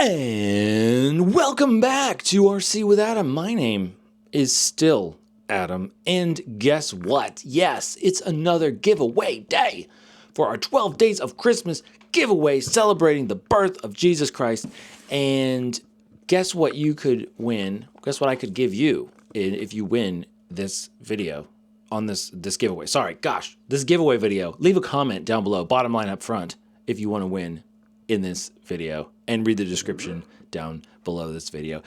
And welcome back to RC with Adam. My name is still Adam, and guess what? Yes, it's another giveaway day for our 12 Days of Christmas giveaway celebrating the birth of Jesus Christ. And guess what you could win? Guess what I could give you if you win this video on this giveaway? Sorry, gosh, this giveaway video. Leave a comment down below, bottom line up front, if you want to win in this video, and read the description down below this video.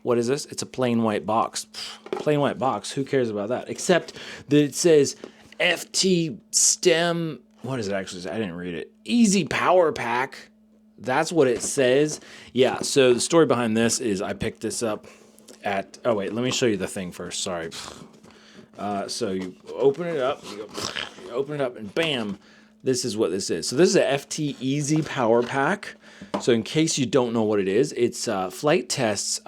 What is this? It's a plain white box. Plain white box, who cares about that? Except that it says FT STEM, what does it actually say? I didn't read it. Easy PowerPack. That's what it says. Yeah, so the story behind this is I picked this up at, oh wait, let me show you the thing first, sorry. So you open it up, you open it up, and bam, this is what this is. So this is a FT Easy PowerPack. So in case you don't know what it is, it's FliteTest's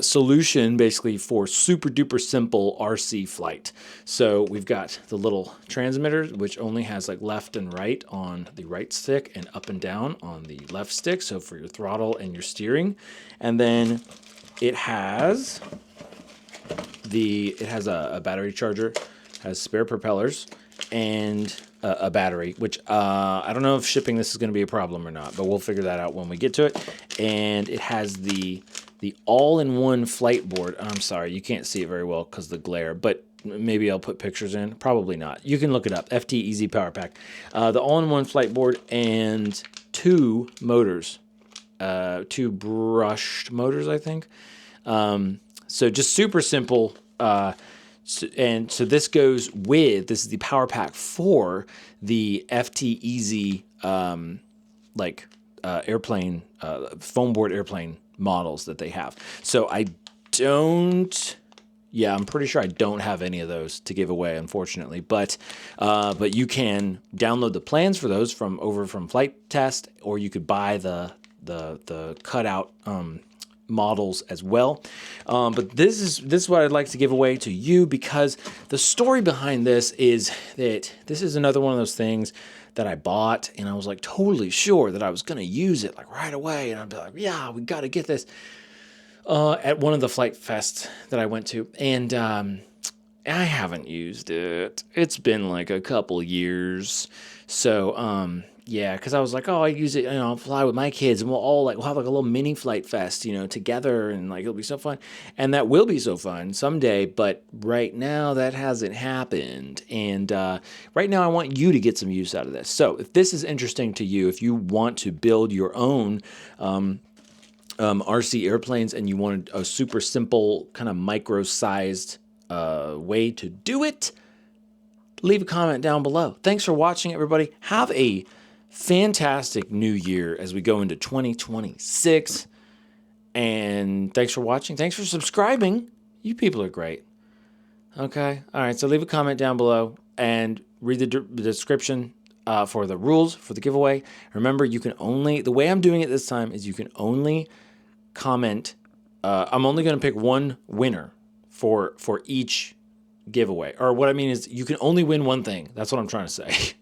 solution basically for super duper simple RC flight. So we've got the little transmitter, which only has like left and right on the right stick and up and down on the left stick. So for your throttle and your steering. And then it has a battery charger, has spare propellers, and a battery, which I don't know if shipping this is going to be a problem or not, but we'll figure that out when we get to it. And it has the all-in-one flight board. I'm sorry, you can't see it very well because of the glare, but maybe I'll put pictures in. Probably not. You can look it up. FT Easy PowerPack. The all-in-one flight board and two motors, two brushed motors, I think. So just super simple. So this goes with, this is the power pack for the FT Easy airplane, foam board airplane models that they have. So I'm pretty sure I don't have any of those to give away, unfortunately. But you can download the plans for those from FliteTest, or you could buy the cutout models as well. But this is what I'd like to give away to you, because the story behind this is that this is another one of those things that I bought, and I was like totally sure that I was going to use it like right away, and I'd be like, yeah, we got to get this at one of the flight fests that I went to, and I haven't used it. It's been like a couple years. So yeah, because I was like, oh, I use it, I'll fly with my kids, and we'll have like a little mini flight fest, together, and like it'll be so fun. And that will be so fun someday, but right now that hasn't happened. And right now I want you to get some use out of this. So if this is interesting to you, if you want to build your own RC airplanes, and you want a super simple kind of micro-sized way to do it, leave a comment down below. Thanks for watching, everybody. Have a fantastic new year as we go into 2026. And thanks for watching. Thanks for subscribing. You people are great. Okay. All right. So leave a comment down below and read the description for the rules for the giveaway. Remember, the way I'm doing it this time is you can only comment. I'm only going to pick one winner for each giveaway. Or what I mean is you can only win one thing. That's what I'm trying to say.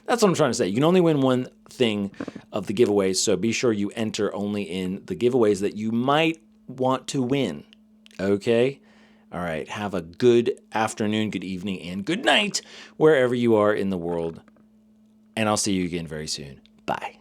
That's what I'm trying to say. You can only win one thing of the giveaways, so be sure you enter only in the giveaways that you might want to win. Okay? All right. Have a good afternoon, good evening, and good night wherever you are in the world. And I'll see you again very soon. Bye.